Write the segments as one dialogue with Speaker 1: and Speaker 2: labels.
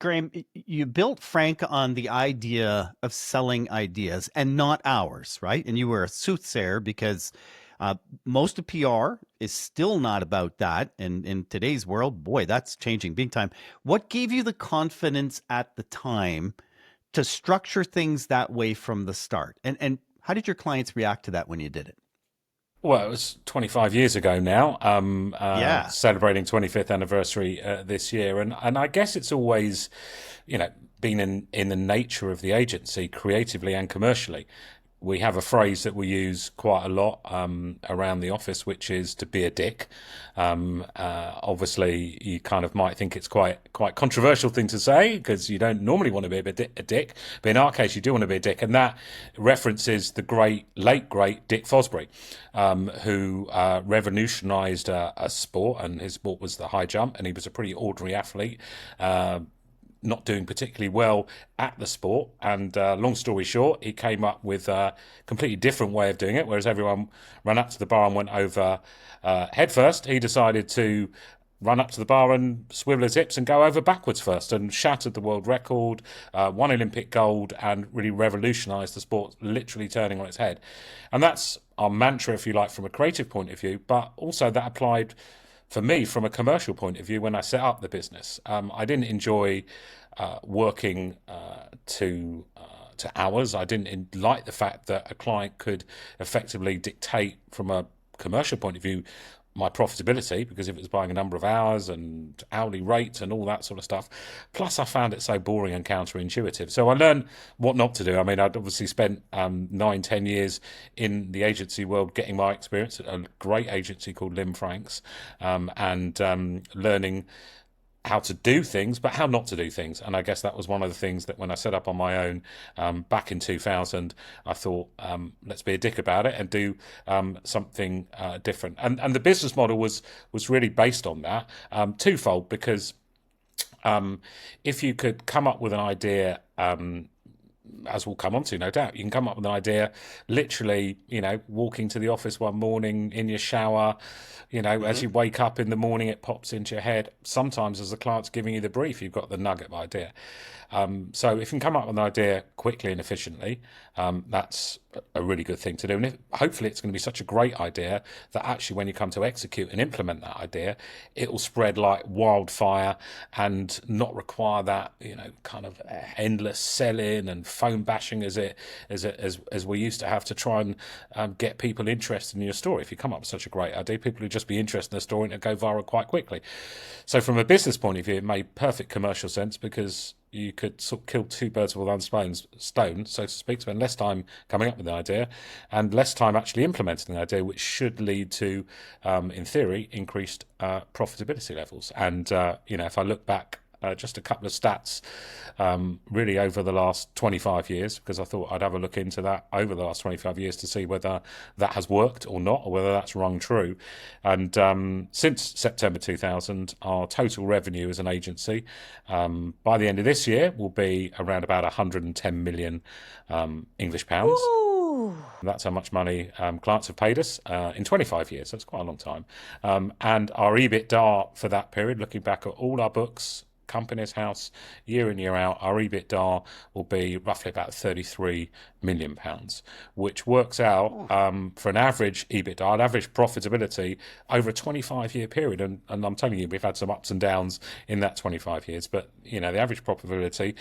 Speaker 1: Graham, you built Frank on the idea of selling ideas and not hours, right? And you were a soothsayer because uh, most of PR is still not about that. And in today's world, boy, that's changing big time. What gave you the confidence at the time to structure things that way from the start? And how did your clients react to that when you did it?
Speaker 2: Well, it was 25 years ago now,
Speaker 1: Yeah.
Speaker 2: celebrating 25th anniversary this year. And I guess it's always, you know, been in the nature of the agency, creatively and commercially. We have a phrase that we use quite a lot around the office, which is to be a dick. Obviously, you kind of might think it's quite controversial thing to say because you don't normally want to be a dick, but in our case, you do want to be a dick, and that references the late great Dick Fosbury, who revolutionised a sport, and his sport was the high jump, and he was a pretty ordinary athlete. Not doing particularly well at the sport. And long story short, he came up with a completely different way of doing it. Whereas everyone ran up to the bar and went over head first, he decided to run up to the bar and swivel his hips and go over backwards first, and shattered the world record, won Olympic gold, and really revolutionised the sport, literally turning on its head. And that's our mantra, if you like, from a creative point of view, but also that applied for me from a commercial point of view when I set up the business. I didn't enjoy working to hours. I didn't like the fact that a client could effectively dictate from a commercial point of view my profitability, because if it was buying a number of hours and hourly rates and all that sort of stuff, plus I found it so boring and counterintuitive. So I learned what not to do. I mean, I'd obviously spent 9, 10 years in the agency world getting my experience at a great agency called Lim Franks, and learning how to do things, but how not to do things. And I guess that was one of the things that when I set up on my own back in 2000, I thought, let's be a dick about it and do something different. And the business model was really based on that, twofold, because if you could come up with an idea, as we'll come on to, no doubt, you can come up with an idea literally, walking to the office one morning in your shower, as
Speaker 1: Hmm.
Speaker 2: you wake up in the morning, it pops into your head. Sometimes as the client's giving you the brief, you've got the nugget of idea. So if you can come up with an idea quickly and efficiently, that's a really good thing to do. And hopefully it's going to be such a great idea that actually when you come to execute and implement that idea, it will spread like wildfire and not require that, kind of endless selling and phone bashing as we used to have to try and get people interested in your story. If you come up with such a great idea, people would just be interested in the story and it'd go viral quite quickly. So from a business point of view, it made perfect commercial sense because you could sort of kill two birds with one stone, so to speak, spend less time coming up with an idea and less time actually implementing the idea, which should lead to, in theory, increased profitability levels. And, if I look back, just a couple of stats, really over the last 25 years, because I thought I'd have a look into that over the last 25 years to see whether that has worked or not, or whether that's rung true. And since September 2000, our total revenue as an agency, by the end of this year, will be around about 110 million English pounds.
Speaker 1: Ooh.
Speaker 2: That's how much money clients have paid us in 25 years. That's quite a long time. And our EBITDA for that period, looking back at all our books, company's house, year in, year out, our EBITDA will be roughly about £33 million, which works out for an average EBITDA, an average profitability over a 25-year period. And I'm telling you, we've had some ups and downs in that 25 years, but the average profitability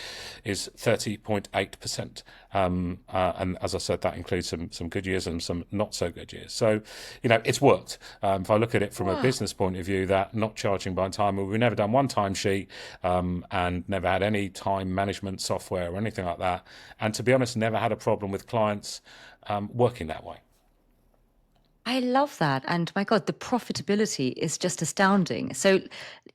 Speaker 2: is 30.8%. And as I said, that includes some good years and some not so good years. So, it's worked. If I look at it from a
Speaker 1: Wow.
Speaker 2: business point of view, that not charging by time, we've never done one timesheet, and never had any time management software or anything like that. And to be honest, never had a problem with clients working that way.
Speaker 3: I love that. And my God, the profitability is just astounding. So,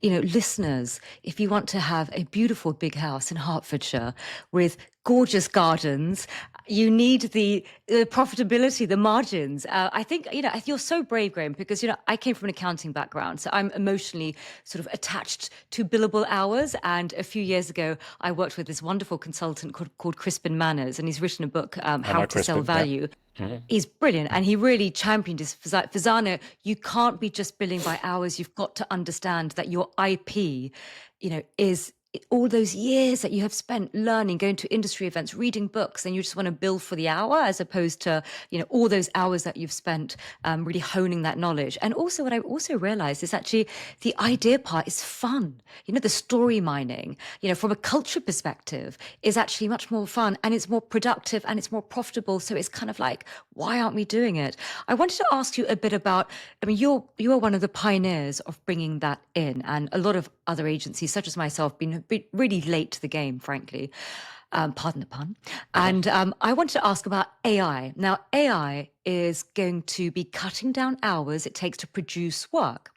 Speaker 3: listeners, if you want to have a beautiful big house in Hertfordshire with gorgeous gardens, you need the profitability, the margins. I think, you're so brave, Graham, because, I came from an accounting background. So I'm emotionally sort of attached to billable hours. And a few years ago, I worked with this wonderful consultant called Crispin Manners, and he's written a book,
Speaker 2: I
Speaker 3: How
Speaker 2: know
Speaker 3: to Sell
Speaker 2: Crispin, yeah.
Speaker 3: Value.
Speaker 2: Mhm.
Speaker 3: He's brilliant, and he really championed his Fasano. You can't be just billing by hours. You've got to understand that your IP, is all those years that you have spent learning, going to industry events, reading books, and you just want to bill for the hour, as opposed to, all those hours that you've spent really honing that knowledge. And also, what I also realized is actually the idea part is fun. The story mining, from a culture perspective, is actually much more fun, and it's more productive, and it's more profitable. So it's kind of like, why aren't we doing it? I wanted to ask you a bit about, I mean, you are one of the pioneers of bringing that in, and a lot of other agencies, such as myself, been really late to the game, frankly. Pardon the pun. And I wanted to ask about AI. Now, AI is going to be cutting down hours it takes to produce work.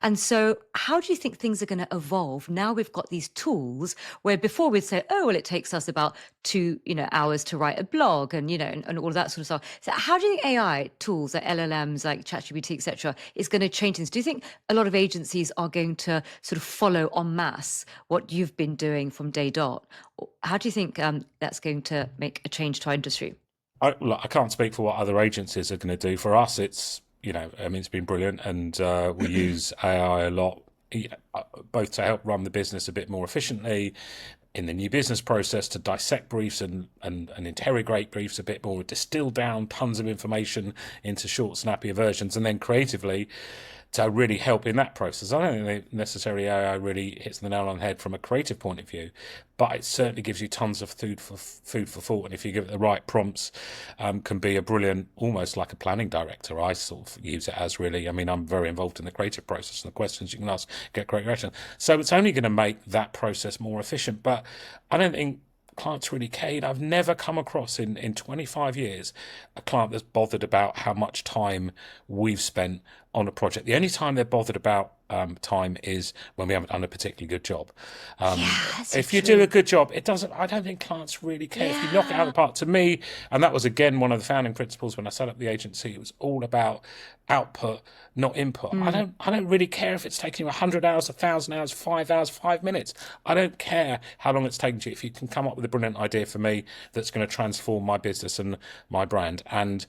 Speaker 3: And so, how do you think things are going to evolve now we've got these tools where before we'd say, oh, well, it takes us about 2 hours to write a blog and all of that sort of stuff. So how do you think AI tools like LLMs, like ChatGPT, etc., is going to change things? Do you think a lot of agencies are going to sort of follow en masse what you've been doing from day dot? How do you think that's going to make a change to our industry?
Speaker 2: I can't speak for what other agencies are going to do. For us, it's been brilliant, and we use AI a lot, both to help run the business a bit more efficiently in the new business process, to dissect briefs and interrogate briefs a bit more, distill down tons of information into short, snappier versions, and then creatively to really help in that process. I don't think necessarily AI really hits the nail on the head from a creative point of view, but it certainly gives you tons of food for thought. And if you give it the right prompts, can be a brilliant, almost like a planning director. I sort of use it as, really. I mean, I'm very involved in the creative process, and the questions you can ask get great reaction. So it's only going to make that process more efficient. But I don't think clients really care. I've never come across in 25 years a client that's bothered about how much time we've spent on a project. The only time they're bothered about time is when we haven't done a particularly good job. If you do a good job, it doesn't. I don't think clients really care if you knock it out of the park. To me, and that was again one of the founding principles when I set up the agency. It was all about output, not input. I don't really care if it's taking you 100 hours, 1,000 hours, 5 hours, 5 minutes. I don't care how long it's taken you. If you can come up with a brilliant idea for me that's going to transform my business and my brand, and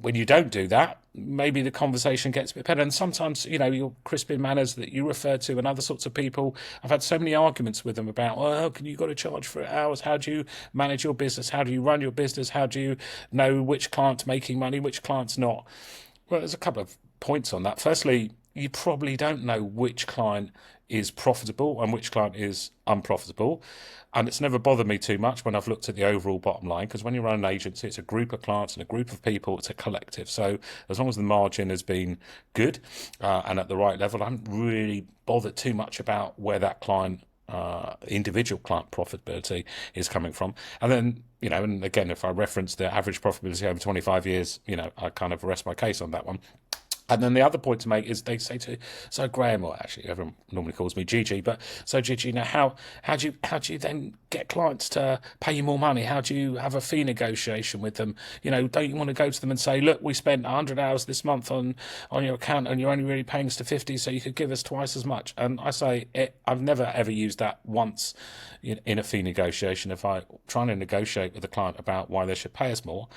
Speaker 2: when you don't do that, maybe the conversation gets a bit better. And sometimes, your crispin manners that you refer to and other sorts of people, I've had so many arguments with them about, oh, you got to charge for hours? How do you manage your business? How do you run your business? How do you know which client's making money, which client's not? Well, there's a couple of points on that. Firstly, you probably don't know which client is profitable and which client is unprofitable. And it's never bothered me too much when I've looked at the overall bottom line, because when you run an agency, it's a group of clients and a group of people, it's a collective. So as long as the margin has been good and at the right level, I haven't really bothered too much about where that client individual client profitability is coming from. And then, and again, if I reference the average profitability over 25 years, I kind of rest my case on that one. And then the other point to make is they say so Graham, or actually everyone normally calls me Gigi, but so Gigi, how do you then get clients to pay you more money? How do you have a fee negotiation with them? Don't you want to go to them and say, look, we spent 100 hours this month on your account and you're only really paying us to 50, so you could give us twice as much? And I say, I've never ever used that once in a fee negotiation. If I'm trying to negotiate with a client about why they should pay us more,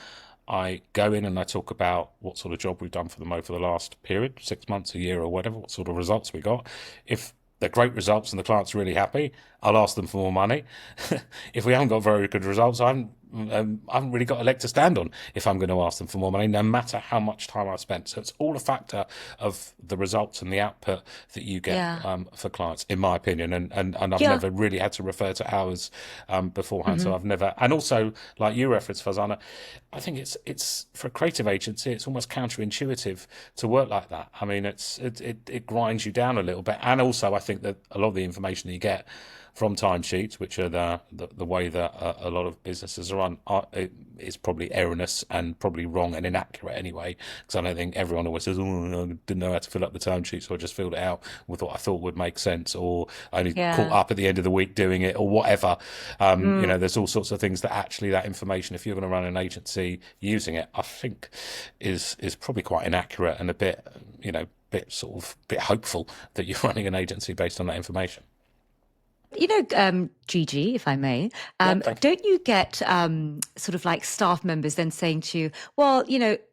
Speaker 2: I go in and I talk about what sort of job we've done for them over the last period, 6 months, a year or whatever, what sort of results we got. If they're great results and the client's really happy, I'll ask them for more money. If we haven't got very good results, I haven't really got a leg to stand on if I'm going to ask them for more money, no matter how much time I've spent. So it's all a factor of the results and the output that you get for clients, in my opinion. And I've never really had to refer to hours beforehand. So I've never, and also like you referenced, Fazana, I think it's for a creative agency, it's almost counterintuitive to work like that. I mean, it grinds you down a little bit. And also I think that a lot of the information that you get from timesheets, which are the way that a lot of businesses are run, is probably erroneous and probably wrong and inaccurate anyway. Because I don't think everyone always says, "Oh, I didn't know how to fill up the timesheet, so I just filled it out with what I thought would make sense," or I only caught up at the end of the week doing it, or whatever. There's all sorts of things that actually that information, if you're going to run an agency using it, I think is probably quite inaccurate and a bit bit hopeful that you're running an agency based on that information.
Speaker 3: Gigi, if I may,
Speaker 2: Thank
Speaker 3: don't you get sort of like staff members then saying to you, well,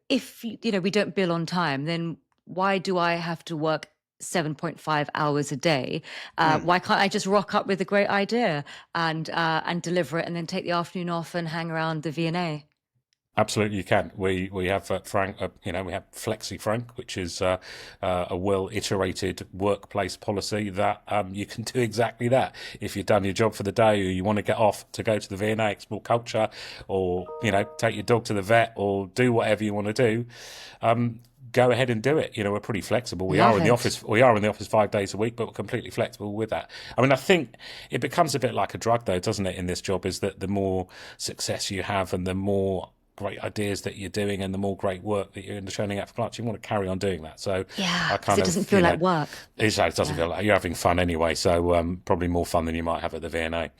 Speaker 3: if we don't bill on time, then why do I have to work 7.5 hours a day.
Speaker 1: Mm.
Speaker 3: Why can't I just rock up with a great idea and deliver it, and then take the afternoon off and hang around the V&A?
Speaker 2: Absolutely, you can. We have Frank, we have Flexi Frank, which is a well iterated workplace policy that you can do exactly that. If you've done your job for the day, or you want to get off to go to the V&A, explore culture, or take your dog to the vet, or do whatever you want to do, go ahead and do it. We're pretty flexible. We are
Speaker 3: Love
Speaker 2: in the
Speaker 3: it.
Speaker 2: office. We are in the office 5 days a week, but we're completely flexible with that. I mean, I think it becomes a bit like a drug, though, doesn't it? In this job, is that the more success you have, and the more great ideas that you're doing, and the more great work that you're churning out for clients, you want to carry on doing that. So
Speaker 3: Yeah,
Speaker 2: I
Speaker 3: because
Speaker 2: kind
Speaker 3: it
Speaker 2: of,
Speaker 3: doesn't feel like work.
Speaker 2: it doesn't
Speaker 3: Yeah.
Speaker 2: feel like you're having fun anyway. So probably more fun than you might have at the V&A.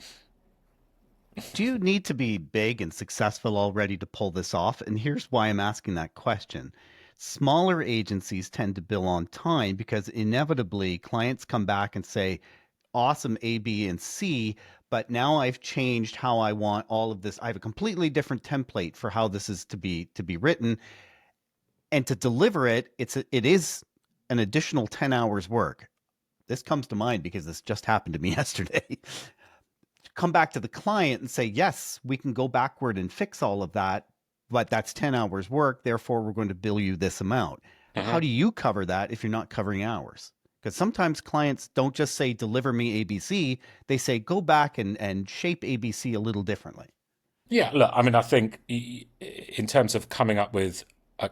Speaker 1: Do you need to be big and successful already to pull this off? And here's why I'm asking that question. Smaller agencies tend to bill on time because inevitably clients come back and say, awesome A, B, and C, but now I've changed how I want all of this. I have a completely different template for how this is to be written. And to deliver it, it is an additional 10 hours work. This comes to mind because this just happened to me yesterday. Come back to the client and say, yes, we can go backward and fix all of that, but that's 10 hours work. Therefore, we're going to bill you this amount. How do you cover that if you're not covering hours? Because sometimes clients don't just say, deliver me ABC. They say, go back and shape ABC a little differently.
Speaker 2: Yeah, look, I mean, I think in terms of coming up with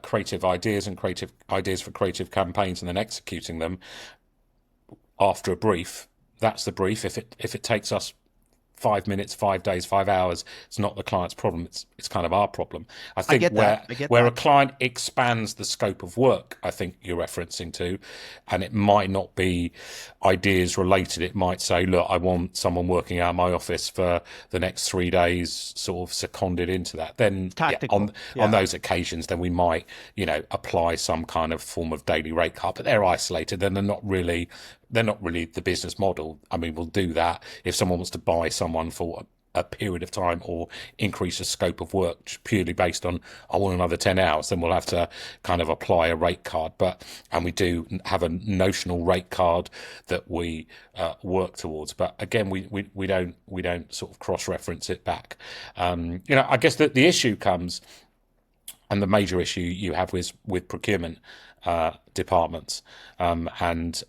Speaker 2: creative ideas and creative ideas for creative campaigns, and then executing them after a brief, that's the brief. If it takes us 5 minutes, 5 days, 5 hours, it's not the client's problem. It's kind of our problem. I
Speaker 1: I
Speaker 2: think
Speaker 1: get that. I get
Speaker 2: where a
Speaker 1: that.
Speaker 2: client expands the scope of work, I think you're referencing to, and it might not be ideas related. It might say, look, I want someone working out of my office for the next 3 days, sort of seconded into that. Then yeah, on
Speaker 1: Tactical.
Speaker 2: on
Speaker 1: Yeah.
Speaker 2: those occasions, then we might, apply some kind of form of daily rate card, but they're isolated. Then they're not really the business model. I mean, we'll do that if someone wants to buy someone for a period of time, or increase the scope of work just purely based on, I want another 10 hours, then we'll have to kind of apply a rate card. And we do have a notional rate card that we work towards. But again, we don't sort of cross-reference it back. I guess that the issue comes, and the major issue you have with procurement departments, and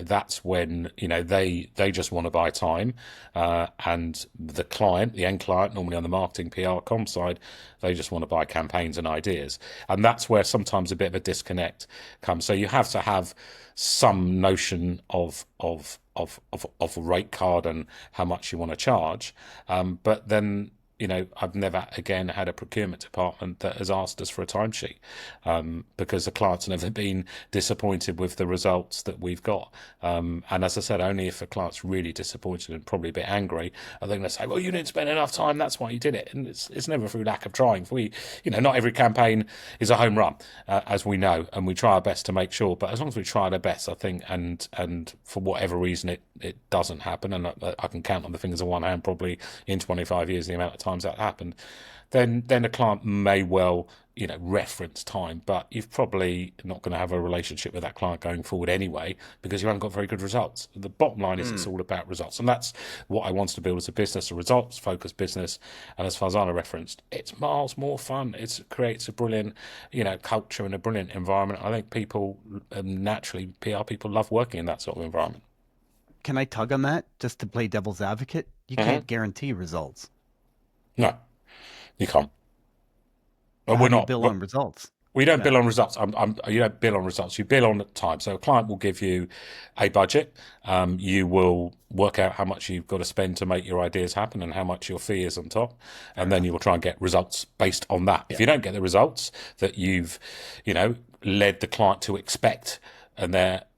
Speaker 2: that's when they just want to buy time, and the end client, normally on the marketing PR com side, they just want to buy campaigns and ideas, and that's where sometimes a bit of a disconnect comes. So you have to have some notion of a rate card and how much you want to charge, but then I've never again had a procurement department that has asked us for a timesheet, because the client's never been disappointed with the results that we've got. And as I said, only if a client's really disappointed and probably a bit angry, I think they say, well, you didn't spend enough time, that's why you did it. And it's never through lack of trying. Not every campaign is a home run, as we know, and we try our best to make sure. But as long as we try our best, I think, and for whatever reason it doesn't happen, and I can count on the fingers of one hand probably in 25 years the amount of times that happened, then a client may well reference time, but you've probably not going to have a relationship with that client going forward anyway, because you haven't got very good results. The bottom line is it's all about results, and that's what I wanted to build as a business, a results focused business. And as Farzana referenced, it's miles more fun. It creates a brilliant culture and a brilliant environment. I think people, naturally, PR people love working in that sort of environment.
Speaker 1: Can I tug on that just to play devil's advocate? You can't guarantee results.
Speaker 2: No, you can't.
Speaker 1: So
Speaker 2: But
Speaker 1: how
Speaker 2: we're
Speaker 1: do you
Speaker 2: not.
Speaker 1: bill on results
Speaker 2: We don't bill
Speaker 1: then?
Speaker 2: on results. You don't bill on results. You bill on time. So a client will give you a budget. You will work out how much you've got to spend to make your ideas happen, and how much your fee is on top.
Speaker 1: Fair
Speaker 2: And then
Speaker 1: enough.
Speaker 2: you will try and get results based on that. If
Speaker 1: Yeah.
Speaker 2: you don't get the results that you've, led the client to expect, and that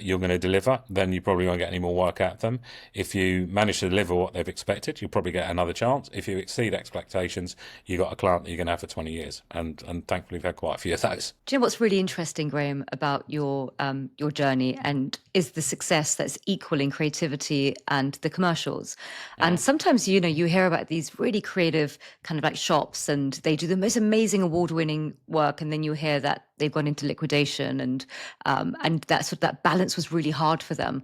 Speaker 2: you're going to deliver, then you probably won't get any more work out of them. If you manage to deliver what they've expected, you'll probably get another chance. If you exceed expectations, you got a client that you're going to have for 20 years. And thankfully, we've had quite a few of those.
Speaker 3: Do you know what's really interesting, Graham, about your journey, and is the success that's equal in creativity and the commercials? And sometimes you hear about these really creative kind of like shops, and they do the most amazing award-winning work, and then you hear that they've gone into liquidation, and that balance was really hard for them.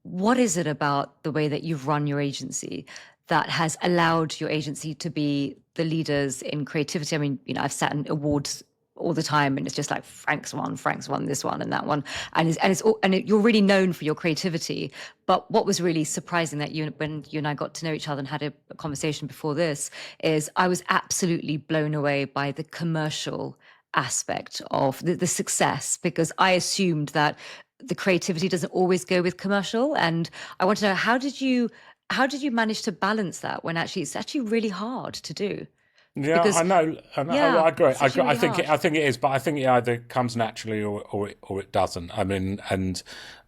Speaker 3: What is it about the way that you've run your agency that has allowed your agency to be the leaders in creativity? I mean, I've sat in awards all the time, and it's just like Frank's won this one and that one, you're really known for your creativity. But what was really surprising that when you and I got to know each other and had a conversation before this, is I was absolutely blown away by the commercial aspect of the success, because I assumed that the creativity doesn't always go with commercial. And I want to know, how did you manage to balance that when actually it's actually really hard to do?
Speaker 2: Yeah,
Speaker 3: Because
Speaker 2: I know,
Speaker 3: yeah,
Speaker 2: I agree.
Speaker 3: it's actually really hard.
Speaker 2: I think it is, but I think it either comes naturally or it doesn't. I mean, and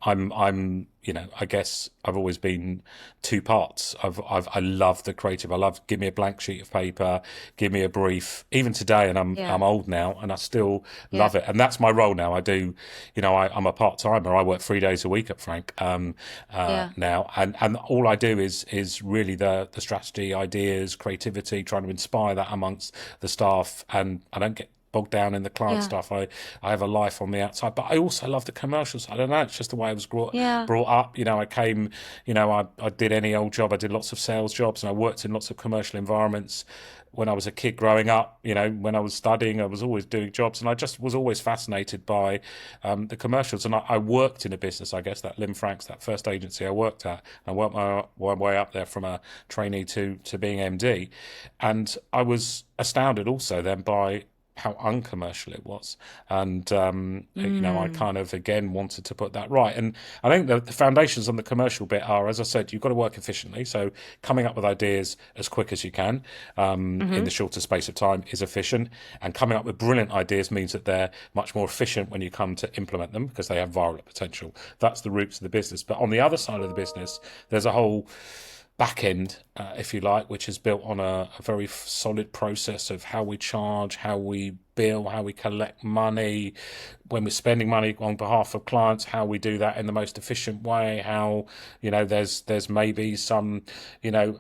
Speaker 2: I'm I guess I've always been two parts. I love the creative. I love, give me a blank sheet of paper, give me a brief. Even today, and
Speaker 3: Yeah,
Speaker 2: I'm old now, and I still
Speaker 3: yeah,
Speaker 2: love it. And that's my role now. I do, I'm a part timer. I work 3 days a week at Frank
Speaker 3: yeah,
Speaker 2: now, and all I do is really the strategy, ideas, creativity, trying to inspire that amongst the staff, and I don't get bogged down in the client
Speaker 3: yeah,
Speaker 2: stuff. I have a life on the outside, but I also love the commercial side. I don't know, it's just the way I was
Speaker 3: yeah.
Speaker 2: brought up. I came, I did any old job. I did lots of sales jobs, and I worked in lots of commercial environments when I was a kid growing up. When I was studying, I was always doing jobs, and I just was always fascinated by the commercials. And I worked in a business, I guess, that Lim Franks, that first agency I worked at. I worked my way up there from a trainee to being MD. And I was astounded also then by how uncommercial it was. And I
Speaker 3: Mm,
Speaker 2: kind of again wanted to put that right. And I think the foundations on the commercial bit are, as I said, you've got to work efficiently. So coming up with ideas as quick as you can in
Speaker 3: mm-hmm.
Speaker 2: the shortest space of time is efficient. And coming up with brilliant ideas means that they're much more efficient when you come to implement them, because they have viral potential. That's the roots of the business. But on the other side of the business, there's a whole back end, if you like, which is built on a very solid process of how we charge, how we bill, how we collect money, when we're spending money on behalf of clients, how we do that in the most efficient way, how, there's maybe some, you know,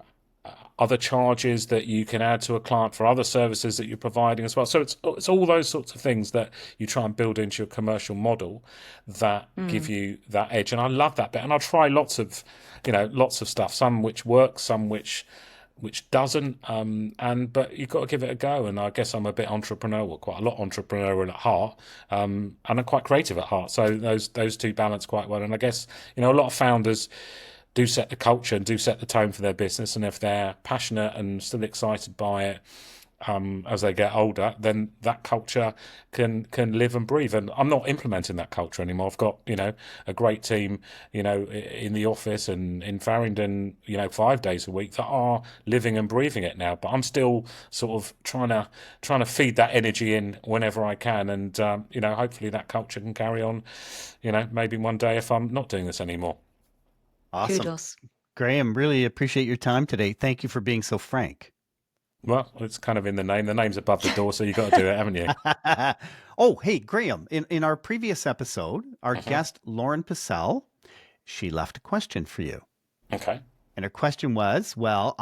Speaker 2: other charges that you can add to a client for other services that you're providing as well. So it's all those sorts of things that you try and build into your commercial model that give
Speaker 3: Mm.
Speaker 2: you that edge. And I love that bit. And I try lots of stuff, some which works, some which doesn't. But you've got to give it a go. And I guess I'm a bit entrepreneurial, quite a lot entrepreneurial at heart, and I'm quite creative at heart. So those two balance quite well. And I guess a lot of founders do set the culture and do set the tone for their business. And if they're passionate and still excited by it as they get older, then that culture can live and breathe. And I'm not implementing that culture anymore. I've got a great team in the office and in Farringdon 5 days a week that are living and breathing it now. But I'm still sort of trying to feed that energy in whenever I can, and hopefully that culture can carry on. Maybe one day if I'm not doing this anymore.
Speaker 1: Awesome.
Speaker 3: Kudos.
Speaker 1: Graham, really appreciate your time today. Thank you for being so frank.
Speaker 2: Well, it's kind of in the name. The name's above the door, so you've got to do it, haven't you?
Speaker 1: Oh, hey, Graham, in our previous episode, our
Speaker 2: Hmm.
Speaker 1: guest, Lauren Purcell, she left a question for you.
Speaker 2: Okay.
Speaker 1: And her question was, well,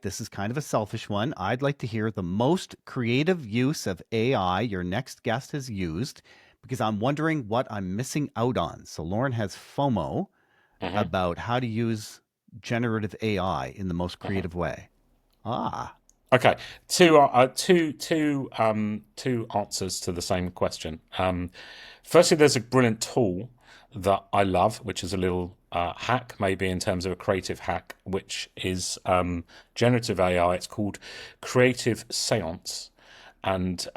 Speaker 1: this is kind of a selfish one. I'd like to hear the most creative use of AI your next guest has used, because I'm wondering what I'm missing out on. So Lauren has FOMO
Speaker 2: Hmm.
Speaker 1: about how to use generative AI in the most
Speaker 2: Hmm.
Speaker 1: creative way. Ah,
Speaker 2: Okay. Two answers to the same question. Firstly, there's a brilliant tool that I love, which is a little hack, maybe in terms of a creative hack, which is generative AI. It's called Creative Seance. And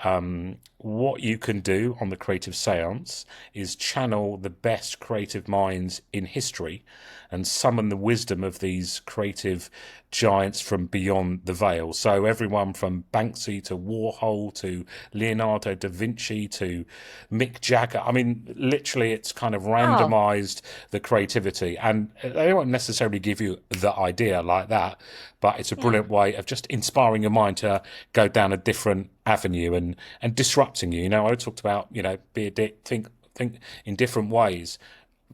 Speaker 2: what you can do on the Creative Seance is channel the best creative minds in history and summon the wisdom of these creative giants from beyond the veil. So everyone from Banksy to Warhol to Leonardo da Vinci to Mick Jagger. I mean, literally, it's kind of
Speaker 3: Oh,
Speaker 2: randomized the creativity, and they won't necessarily give you the idea like that, but it's a
Speaker 3: yeah.
Speaker 2: brilliant way of just inspiring your mind to go down a different avenue and disrupting you. I talked about be a dick, think in different ways.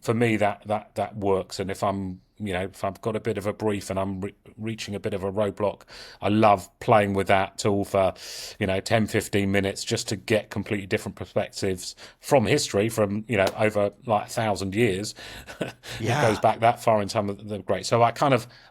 Speaker 2: For me, that works. And if I'm if I've got a bit of a brief and I'm reaching a bit of a roadblock, I love playing with that tool for 10-15 minutes just to get completely different perspectives from history, from over like 1,000 years. It goes
Speaker 1: Yeah.
Speaker 2: back that far in time of the great. So I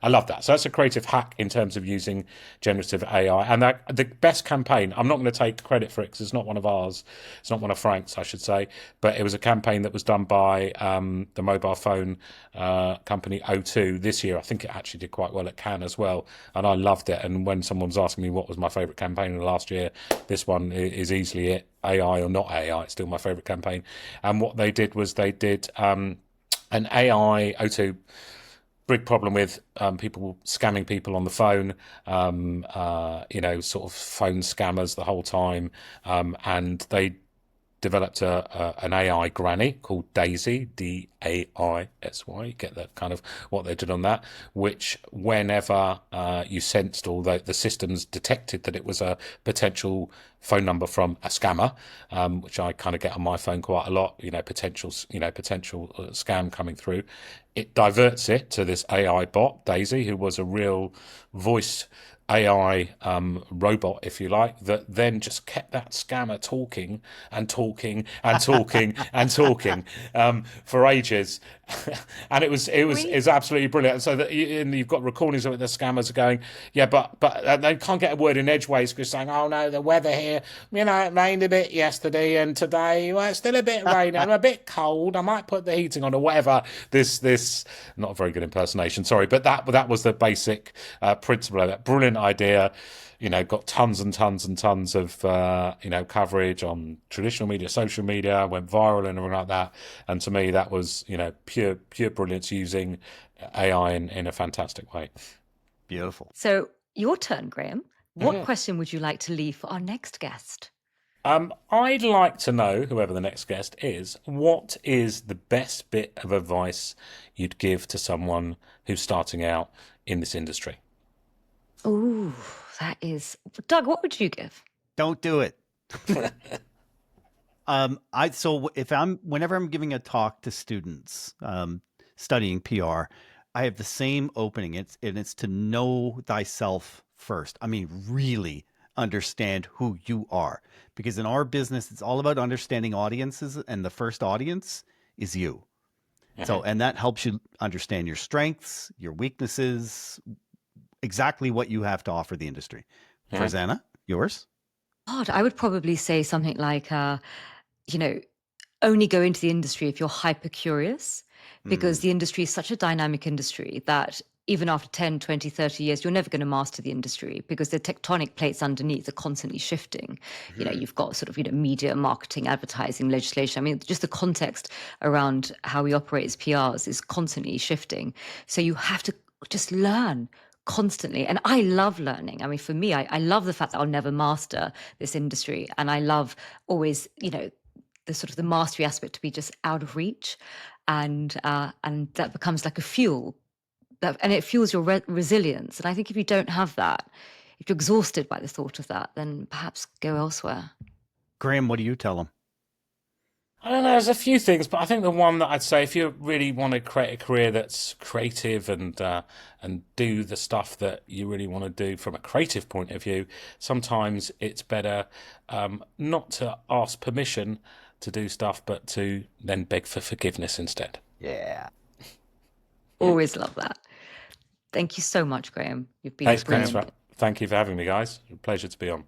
Speaker 2: love that. So that's a creative hack in terms of using generative AI. And the best campaign, I'm not going to take credit for it because it's not one of ours, it's not one of Frank's, I should say, but it was a campaign that was done by the mobile phone company O2 this year. I think it actually did quite well at Cannes as well, and I loved it. And when someone was asking me what was my favourite campaign in the last year, this one is easily it. AI or not AI, it's still my favourite campaign. And what they did was they did an AI O2 big problem with people scamming people on the phone, sort of phone scammers the whole time, and they developed an AI granny called Daisy, Daisy. You get that kind of what they did on that, which whenever you sensed, or the systems detected that it was a potential phone number from a scammer, which I kind of get on my phone quite a lot, potential scam coming through, it diverts it to this AI bot, Daisy, who was a real voice AI robot, if you like, that then just kept that scammer talking and talking and talking and talking for ages, and it was absolutely brilliant. And so and you've got recordings of it. The scammers are going, yeah, but they can't get a word in edgeways because saying, oh no, the weather here, it rained a bit yesterday and today, well, it's still a bit rainy. I'm a bit cold. I might put the heating on or whatever. This not a very good impersonation, sorry, but that was the basic principle of that. Brilliant idea. Got tons and tons and tons of coverage on traditional media, social media, went viral and everything like that. And to me, that was pure brilliance, using AI in a fantastic way.
Speaker 1: Beautiful.
Speaker 3: So, your turn, Graham. What
Speaker 2: Mhm.
Speaker 3: question would you like to leave for our next guest?
Speaker 2: I'd like to know, whoever the next guest is, what is the best bit of advice you'd give to someone who's starting out in this industry?
Speaker 3: Ooh, that is. Doug, what would you give?
Speaker 1: Don't do it. Whenever I'm giving a talk to students studying PR, I have the same opening. It's to know thyself first. I mean, really understand who you are, because in our business, it's all about understanding audiences, and the first audience is you.
Speaker 2: Mhm.
Speaker 1: So, and that helps you understand your strengths, your weaknesses, exactly what you have to offer the industry.
Speaker 2: Mhm.
Speaker 1: Farzana, yours?
Speaker 3: God, I would probably say something like, you know, only go into the industry if you're hyper curious, because
Speaker 1: Mm,
Speaker 3: the industry is such a dynamic industry that even after 10, 20, 30 years, you're never going to master the industry because the tectonic plates underneath are constantly shifting.
Speaker 1: mhm.
Speaker 3: You've got sort of, media, marketing, advertising, legislation. I mean, just the context around how we operate as PRs is constantly shifting. So you have to just learn constantly. And I love learning. I mean, for me, I love the fact that I'll never master this industry. And I love always, the sort of the mastery aspect to be just out of reach, and that becomes like a fuel and it fuels your resilience. And I think if you don't have that, if you're exhausted by the thought of that, then perhaps go elsewhere.
Speaker 1: Graham, what do you tell them?
Speaker 2: I don't know, there's a few things, but I think the one that I'd say, if you really want to create a career that's creative and do the stuff that you really want to do from a creative point of view, sometimes it's better not to ask permission to do stuff, but to then beg for forgiveness instead.
Speaker 1: Yeah.
Speaker 3: Always love that. Thank you so much, Graham. You've been
Speaker 2: Thanks,
Speaker 3: brilliant.
Speaker 2: thank you for having me, guys. A pleasure to be on.